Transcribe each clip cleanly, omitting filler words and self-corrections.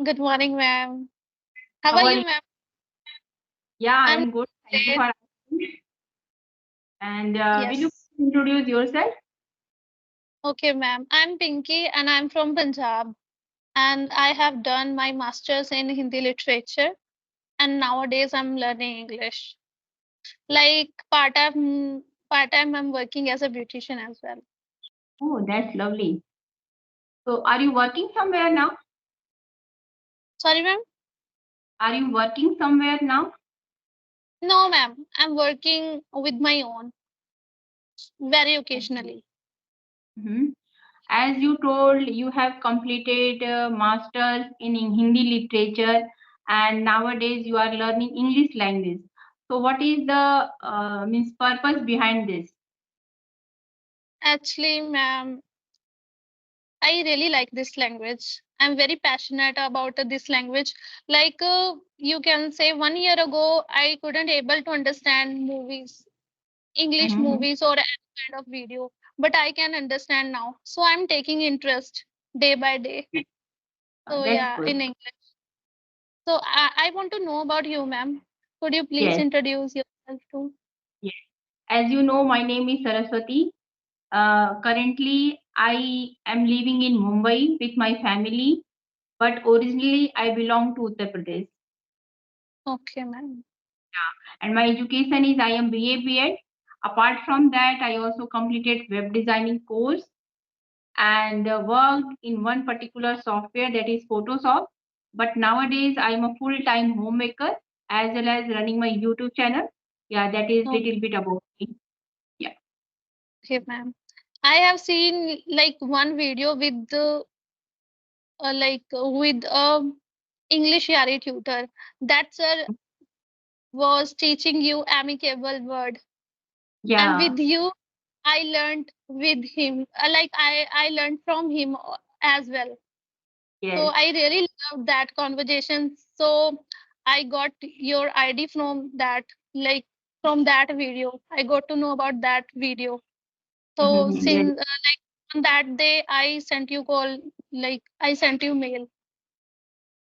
Good morning, ma'am. How How are are you, you? ma'am? Yeah, I'm I'm good. Thank you great. for asking. And will you Yes. introduce yourself? Okay, ma'am. I'm Pinky and I'm from Punjab. And I have done my master's in Hindi literature. And nowadays I'm learning English. Like part time I'm working as a beautician as well. Oh, that's lovely. So, are you working somewhere now? Sorry, ma'am? Are you working somewhere now? No, ma'am. I'm working with my own, very Okay. occasionally. hmm As you told, you have completed masters in Hindi literature, and nowadays you are learning English language. So, what is the means purpose behind this? Actually, ma'am, I really like this language. I'm very passionate about this language. You can say 1 year ago, I couldn't able to understand movies, English Mm-hmm. movies or any kind of video, but I can understand now. So I'm taking interest day by day. So That's yeah, good. in English. So I want to know about you, ma'am. Could you please Yes. introduce yourself too? Yes. As you know, my name is Saraswati. Currently, I am living in Mumbai with my family, but originally I belong to Uttar Pradesh. Okay, ma'am. And my education is I am BA BEd. Apart from that, I also completed web designing course and worked in one particular software that is Photoshop. But nowadays, I am a full-time homemaker as well as running my YouTube channel. Yeah, that is little bit about me. Yeah. Okay, ma'am. I have seen like one video with the with English Yari tutor. That sir was teaching you amicable word, and Yeah. with you, I learned with him. I learned from him as well. So Yes. I really loved that conversation. So I got your ID from that, like from that video. I got to know about that video. So Yes. since on that day, I sent you call, like I sent you mail.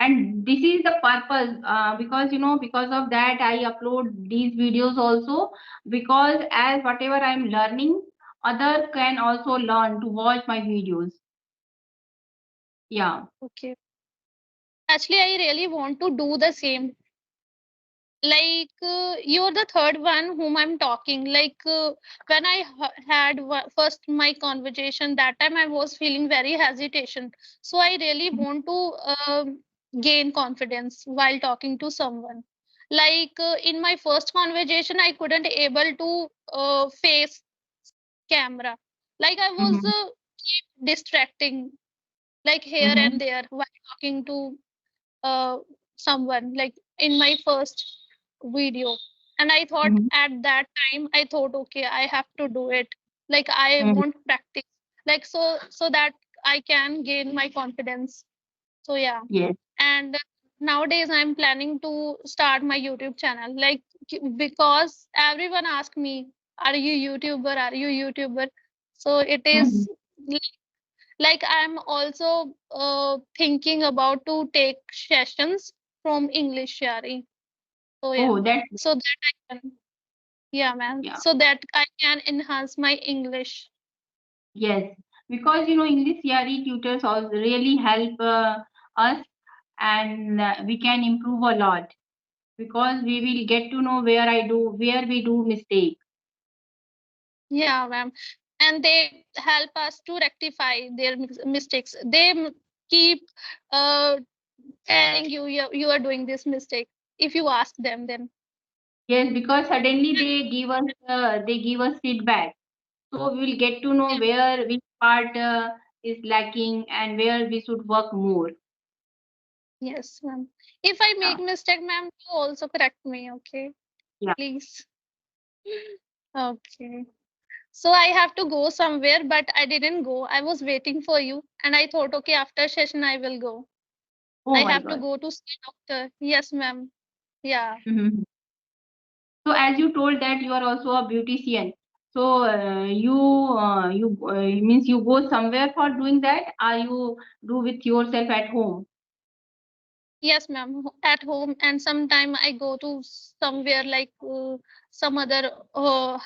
And this is the purpose because because of that I upload these videos also, because as whatever I'm learning, other can also learn to watch my videos. Yeah. Okay. Actually, I really want to do the same. You're the third one whom I'm talking. When I had first my conversation, that time I was feeling very hesitation. So I really want to gain confidence while talking to someone. In my first conversation, I couldn't able to face camera. Like I was Mm-hmm. keep distracting, like here Mm-hmm. and there while talking to uh, someone, like in my first video. And I thought Mm-hmm. at that time, I thought, okay, I have to do it. Like I Mm-hmm. want practice, so that I can gain my confidence. So yeah. Yes. And nowadays I'm planning to start my YouTube channel, because everyone asks me, are you YouTuber, are you YouTuber? So it Mm-hmm. is like I'm also thinking about to take sessions from English Shari. So yeah, Oh, that's so that I can, yeah, man, yeah. so that I can enhance my English. Yes, because English CRE tutors also really help us, and we can improve a lot because we will get to know where we do mistake. Yeah, ma'am, and they help us to rectify their mistakes. They keep uh, telling you, you are doing this mistake. If you ask them, then Yes, because suddenly they give us feedback, so we will get to know where which part is lacking and where we should work more. yes, ma'am. If I Yeah, make mistake, ma'am, you also correct me, okay? yeah. Please. Okay. So I have to go somewhere, but I didn't go. I was waiting for you, and I thought, okay, after session I will go. Oh I my have to God. go to see doctor. Yes, ma'am. Yeah. Mhm. So as you told that you are also a beautician, so you means you go somewhere for doing that, or you do with yourself at home? Yes, ma'am. At home, and sometime I go to somewhere like some other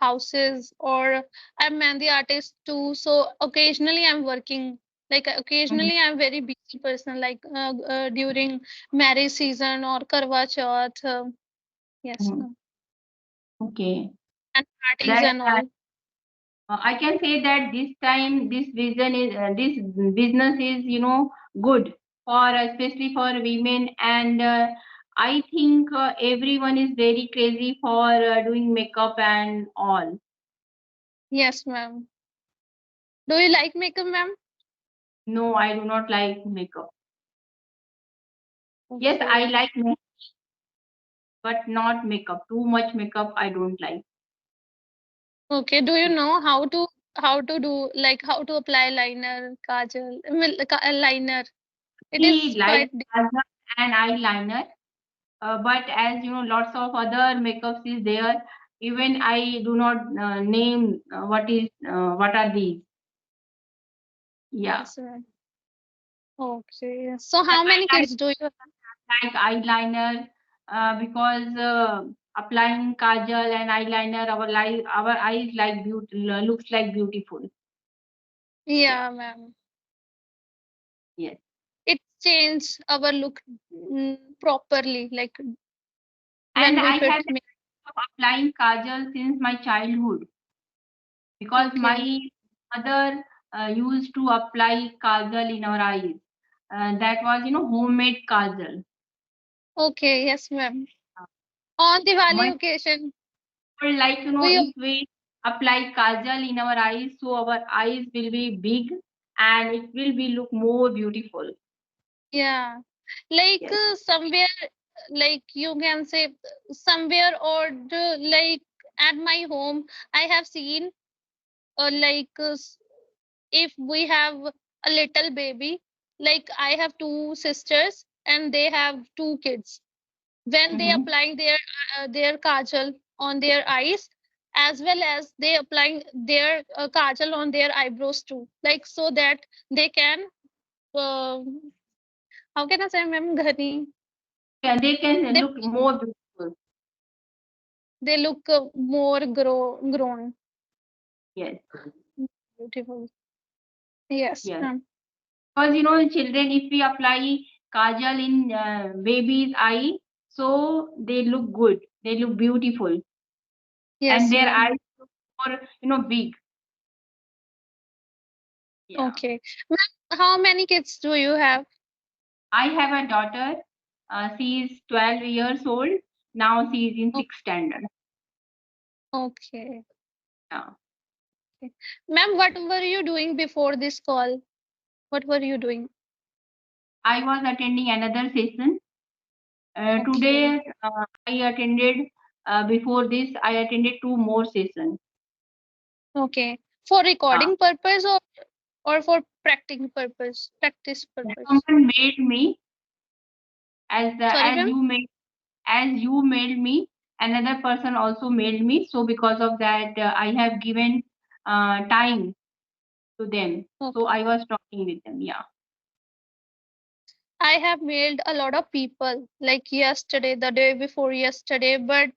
houses, or I'm Mehndi artist too. So occasionally I'm working. Like Mhm, occasionally I'm very busy person. Like during marriage season or Karwa Chauth. Yes, mhm. ma'am. Okay. And parties That and all. I can say that this time this business is good for especially for women, and I think everyone is very crazy for doing makeup and all. Yes, ma'am. Do you like makeup, ma'am? No, I do not like makeup. Yes, I Okay. like makeup, but not makeup. Too much makeup I don't like. Okay. Do you know how to do like how to apply liner, kajal, I mean, liner? It I is like quite mascara and eyeliner, but as you know, lots of other makeups is there. Even I do not name what are these. Yeah, yes, ma'am. Okay. So but how many I kids do you have? like eyeliner because applying kajal and eyeliner, our eyes like looks like beautiful. Yeah, Yeah, ma'am. yes. It changed our look properly, like And when we I put have applying kajal since my childhood because okay. my mother used to apply kajal in our eyes. That was, homemade kajal. Okay, yes, ma'am. On Diwali My occasion, like, we if we apply kajal in our eyes, so our eyes will be big and it will be look more beautiful. yeah, like Yes. somewhere, like you can say somewhere or like at my home, I have seen like if we have a little baby, like I have two sisters and they have two kids. When they Mm-hmm. applying their kajal on their eyes, as well as they applying their kajal on their eyebrows too, like so that they can uh, how can I say, ma'am, ghani, They can they look more beautiful. they look more grown, Yes. beautiful. Yes, Yes. ma'am. Because children, if we apply kajal in baby's eye, so they look good, they look beautiful, and Yes, their ma'am. eyes look more, big. Yeah. Okay, ma'am, how many kids do you have? I have a daughter. She is 12 years old. Now she is in O- sixth standard. okay. Yeah. Okay. Ma'am, what were you doing before this call? What were you doing? I was attending another session. Okay. Today, I attended, before this, I attended two more sessions. Okay. For Yeah. recording purpose or for practicing purpose, practice purpose. Someone made me Sorry, ma'am. as you mailed me, another person also mailed me. So because of that, I have given time to them. So Okay. I was talking with them. Yeah. I have mailed a lot of people like yesterday, the day before yesterday, but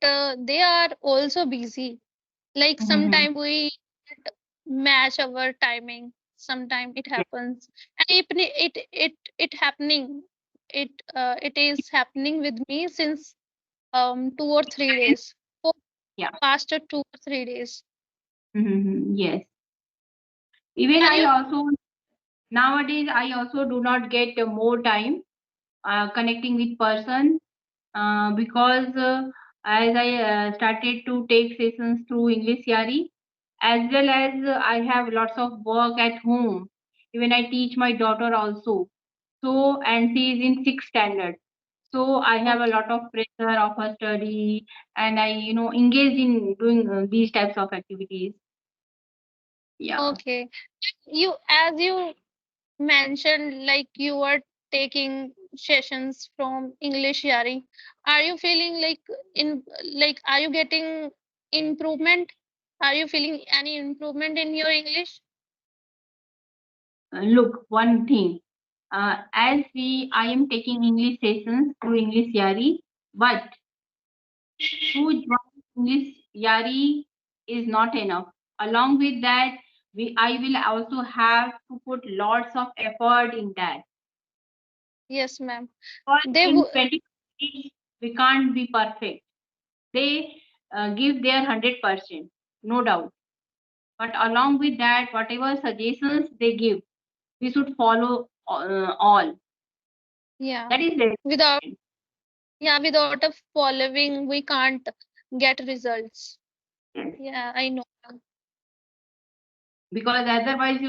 they are also busy. Like Mm-hmm. sometime we match our timing. Sometime it happens, and even it happening. It is happening with me since 2 or 3 days. For Yeah. past 2 or 3 days. Mm-hmm. Yes. Even Are I you also nowadays I also do not get more time connecting with person because as I started to take sessions through English Yari, as well as I have lots of work at home. Even I teach my daughter also. So, and she is in sixth standard. So I have a okay? lot of pressure of her study, and I, engage in doing these types of activities. Yeah. Okay. You as you mentioned, like you are taking sessions from English Yari. Are you feeling like are you getting improvement? Are you feeling any improvement in your English? Look, one thing. I am taking English sessions through English Yari, but to join English Yari is not enough. Along with that, I will also have to put lots of effort in that. Yes, ma'am. Because They in would. 20 minutes, we can't be perfect. They give their 100%, no doubt. But along with that, whatever suggestions they give, we should follow all. Yeah. That is very Without, important. yeah, without a following, we can't get results. Yes. Yeah, I know, ma'am. Because otherwise,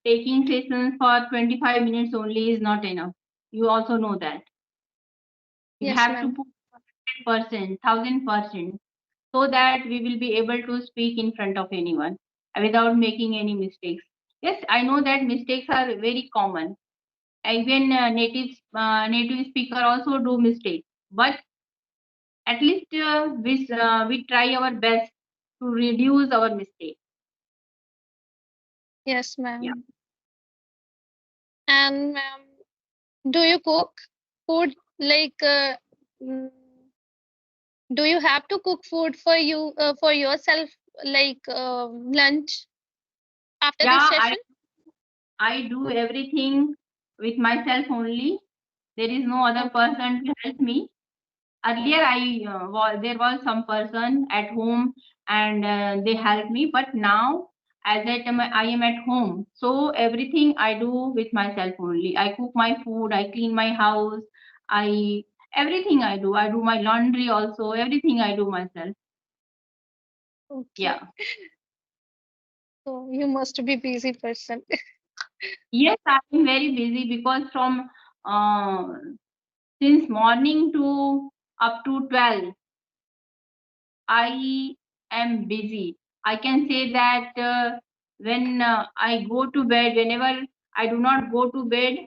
taking sessions for 25 minutes only is not enough. You also know that. You Yes, have to ma'am. put 100%, 1000%, so that we will be able to speak in front of anyone without making any mistakes. Yes, I know that mistakes are very common. Even native speaker also do mistakes, but at least we try our best to reduce our mistake. Yes, Yeah. ma'am. And ma'am, do you cook food like mm, do you have to cook food for you for yourself like lunch after this Yeah, session? I do everything with myself only. There is no other Okay. person to help me. Earlier, there was some person at home and they helped me, but now as I am at home, so everything I do with myself only. I cook my food, I clean my house, I everything I do. I do my laundry also. Everything I do myself. Okay. Yeah. So you must be busy person. Yes, I'm very busy because from uh, since morning to up to 12, I am busy. I can say that when I go to bed, whenever I do not go to bed,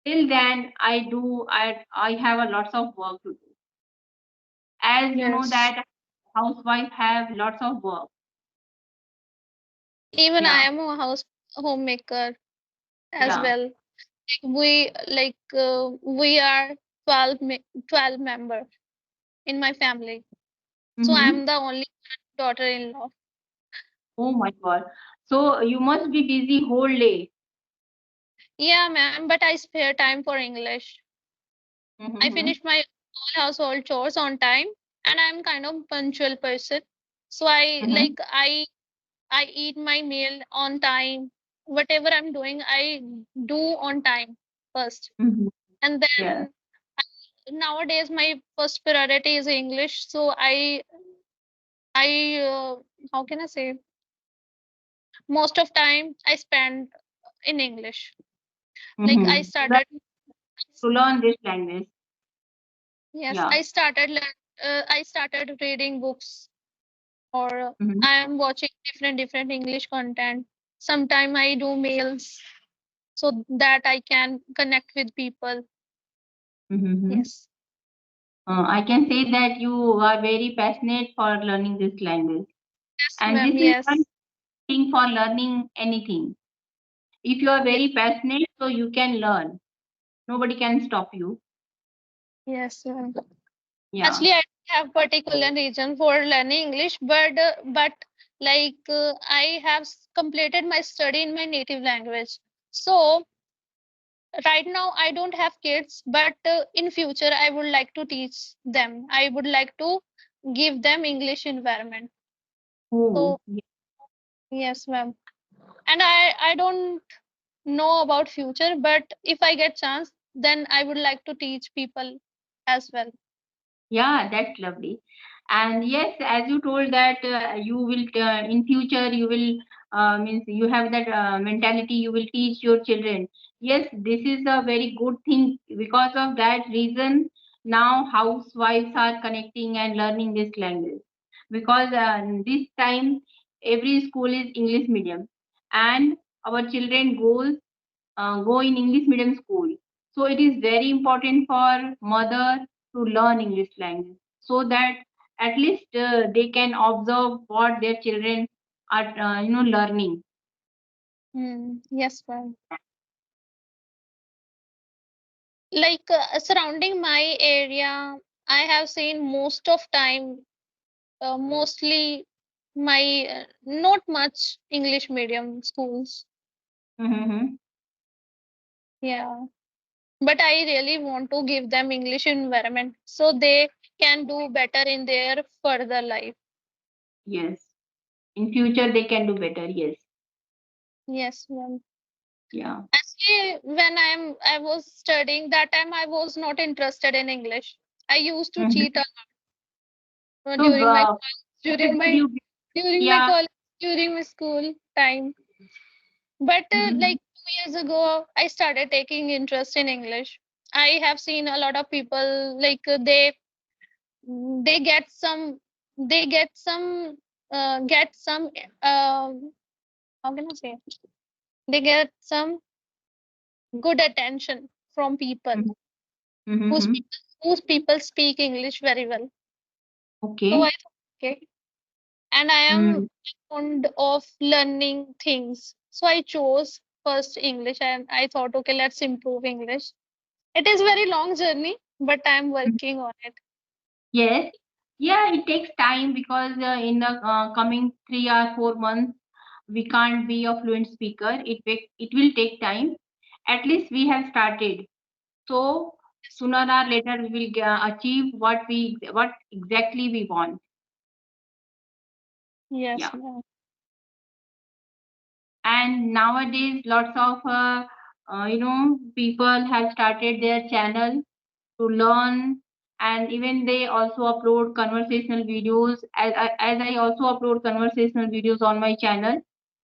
till then I have a lots of work to do. As you know Yes. that housewife have lots of work. Even I Yeah, am a house homemaker as yeah. well. We are 12 12 members in my family. So Mm-hmm. I'm the only daughter-in-law. Oh my God. So you must be busy whole day. Yeah, ma'am, but I spare time for English. I Mm-hmm. finish my all household chores on time and I'm kind of punctual person. So I Mm-hmm. I eat my meal on time. Whatever I'm doing, I do on time first. Mm-hmm. And Yeah. then nowadays my first priority is English. So I how can I say most of time I spend in English. Like Mm-hmm. To learn this language. yes, Yeah. I started reading books or Mm-hmm. I am watching different English content. Sometime I do mails so that I can connect with people. Mm-hmm. Yes. I can say that you are very passionate for learning this language. Yes, And this ma'am. is one Yes. thing for learning anything. If you are Yes. very passionate, so you can learn. Nobody can stop you. Yes, ma'am. Yeah. Actually, I don't have particular reason for learning English, but I have completed my study in my native language. So right now I don't have kids, but in future I would like to teach them. I would like to give them English environment. Oh, So yes, ma'am. And I don't know about future, but if I get chance, then I would like to teach people as well. yeah, that's lovely. And yes, as you told that you will in future you will means you have that mentality you will teach your children. Yes, this is a very good thing. Because of that reason, now housewives are connecting and learning this language. Because this time every school is English medium, and our children go in English medium school. So it is very important for mother to learn English language so that at least they can observe what their children are learning. Hmm. Yes, ma'am. Like surrounding my area, I have seen most of time, mostly my not much English medium schools. Mm-hmm. Yeah, but I really want to give them English environment so they can do better in their further life. Yes. In future they can do better. Yes. Yes, ma'am. Yeah. Actually, when I was studying that time, I was not interested in English. I used to cheat Mm-hmm. So, during my where during did my you? during my Yeah. college, during my school time. But Mm-hmm. like 2 years ago, I started taking interest in English. I have seen a lot of people like they get some get some how can I say, they get some good attention from people Mm-hmm. whose people speak English very well. So I Okay. thought, okay, and I am Mm. fond of learning things. So I chose first English and I thought, okay, let's improve English. It is very long journey, but I'm working on it. Yes. Yeah, it takes time because in the coming 3 or 4 months, we can't be a fluent speaker. It will take time. At least we have started. So sooner or later we will achieve what exactly we want. Yes, Yeah. ma'am. And nowadays, lots of people have started their channel to learn, and even they also upload conversational videos as I also upload conversational videos on my channel,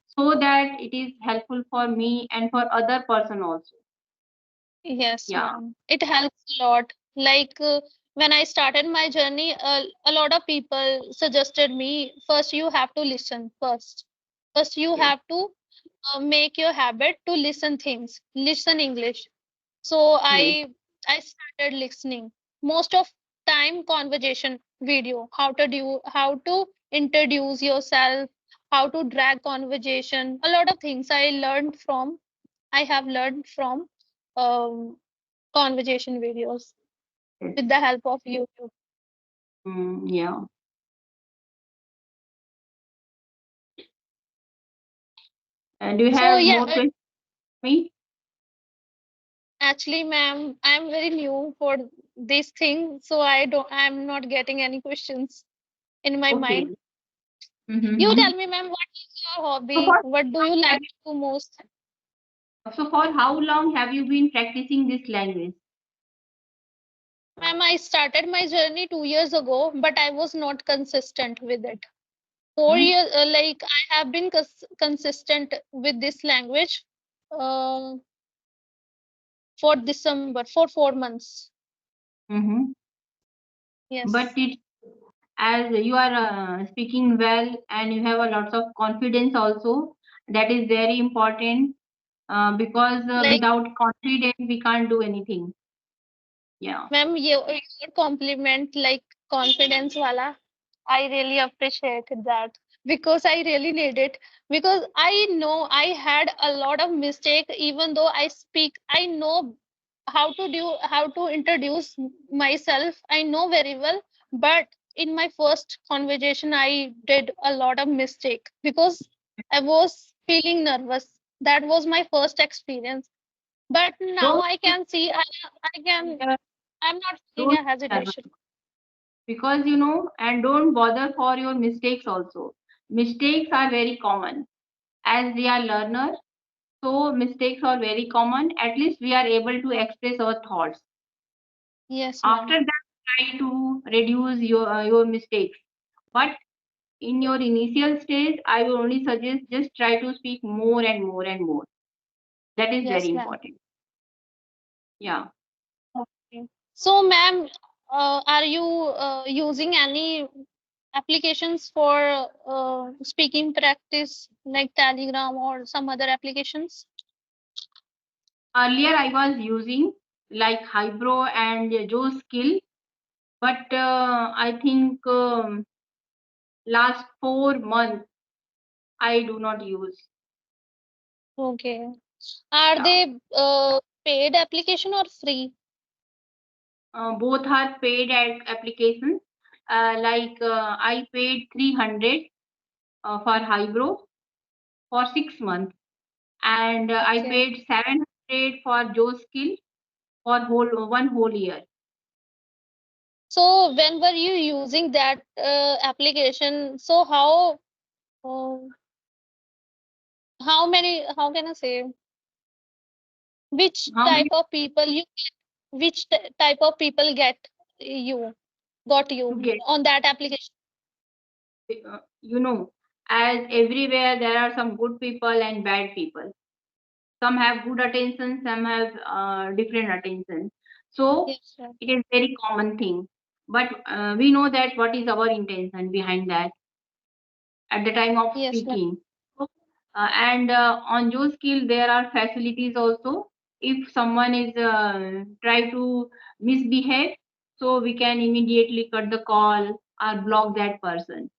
so that it is helpful for me and for other person also. Yes, Yeah. ma'am. It helps a lot. Like when I started my journey, a lot of people suggested me first you have to listen first. First you Yes. have to make your habit to listen things, listen English. So Yes. I started listening. Most of time conversation video, how to introduce yourself, how to drag conversation. A lot of things I have learned from um, conversation videos Yes. with the help of YouTube. Yeah. And do you So have yeah, more questions for me? actually, ma'am, I'm very new for this thing, so I'm not getting any questions in my mind. Okay. You Mm-hmm. tell me, ma'am, what is your So hobby? for What do you like to do most? so for how long have you been practicing this language? Ma'am, I started my journey 2 years ago, but I was not consistent with it. 4 years, like I have been consistent with this language uh, for December, for 4 months. Mm-hmm. But Yes. it as you are speaking well and you have a lot of confidence also, that is very important, because Like, without confidence we can't do anything. Yeah. ma'am, your compliment, like confidence wala, I really appreciated that because I really need it. Because I know I had a lot of mistake, even though I speak, I know how to introduce myself. I know very well, but in my first conversation, I did a lot of mistake because I was feeling nervous. That was my first experience. But now don't I be- can see I can uh, I'm not feeling don't a be nervous, hesitation. because and don't bother for your mistakes also. Mistakes are very common as we are learners, so mistakes are very common. At least we are able to express our thoughts. Yes, After ma'am. that, try to reduce your mistakes. But in your initial stage, I will only suggest just try to speak more and more and more. That is very Yes, ma'am. important. Yeah. Okay. So, ma'am, are you using any applications for speaking practice like Telegram or some other applications? Earlier, I was using like Hybro and Joe Skill, but I think last 4 months I do not use. Okay. Are Yeah. they paid application or free? Both are paid applications. I paid 300 for Hybro for 6 months, and I Okay. paid 700 for Joe Skill for whole year. So when were you using that application? So uh, how many, how can I say, which How type many of people you, which type of people you, got to you get? on that application? You know, as everywhere there are some good people and bad people. Some have good attention, some have different attention. So Yes, ma'am. it is very common thing. But we know that what is our intention behind that at the time of Yes, ma'am. speaking. So, and on Joe skill, there are facilities also. If someone is try to misbehave, so we can immediately cut the call or block that person.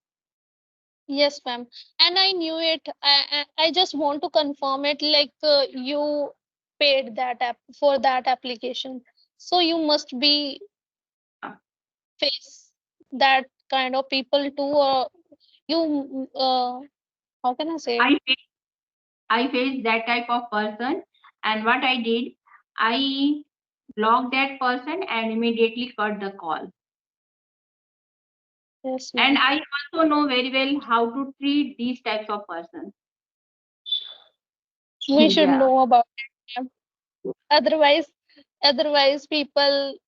Yes, ma'am. And I knew it. I just want to confirm it. Like you paid that app for that application, so you must be Yeah. face that kind of people too, or you. How can I say? I faced, I faced that type of person, and what I did, I blocked that person and immediately cut the call. Yes, And ma'am. I also know very well how to treat these types of persons. We should Yeah. know about it, ma'am. Otherwise, otherwise people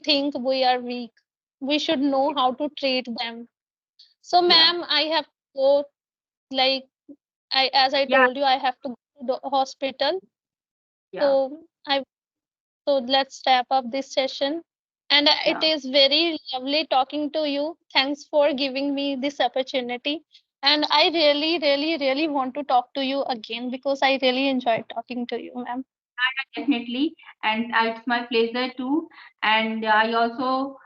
think we are weak. We should know how to treat them. So, Yeah. ma'am, I have to go. Like as I Yeah. told you, I have to go to the hospital. Yeah. So I so let's wrap up this session. And it Yeah. is very lovely talking to you. Thanks for giving me this opportunity. And I really, really, really want to talk to you again because I really enjoyed talking to you, ma'am. Definitely, and it's my pleasure too. And I also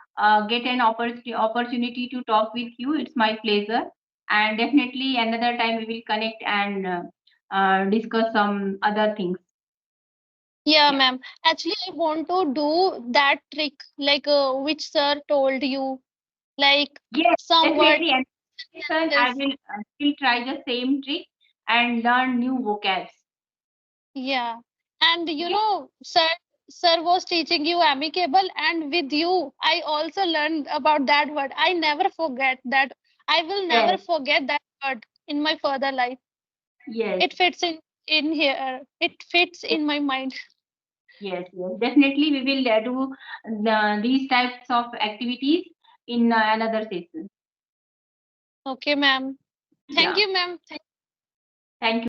get an opportunity to talk with you. It's my pleasure, and definitely another time we will connect and discuss some other things. Yeah, Yeah. ma'am. Actually, I want to do that trick, like which sir told you, like Yes, some word definitely. And listen, I sentences. will still try the same trick and learn new vocabs. Yeah. And Okay. sir was teaching you amicable, and with you, I also learned about that word. I never forget that. I will never Yes. forget that word in my further life. Yes. It fits in here. It fits in my mind. Yes. Yes. Definitely, we will do these types of activities in another session. Okay, ma'am. Thank Yeah. you, ma'am. Thank you.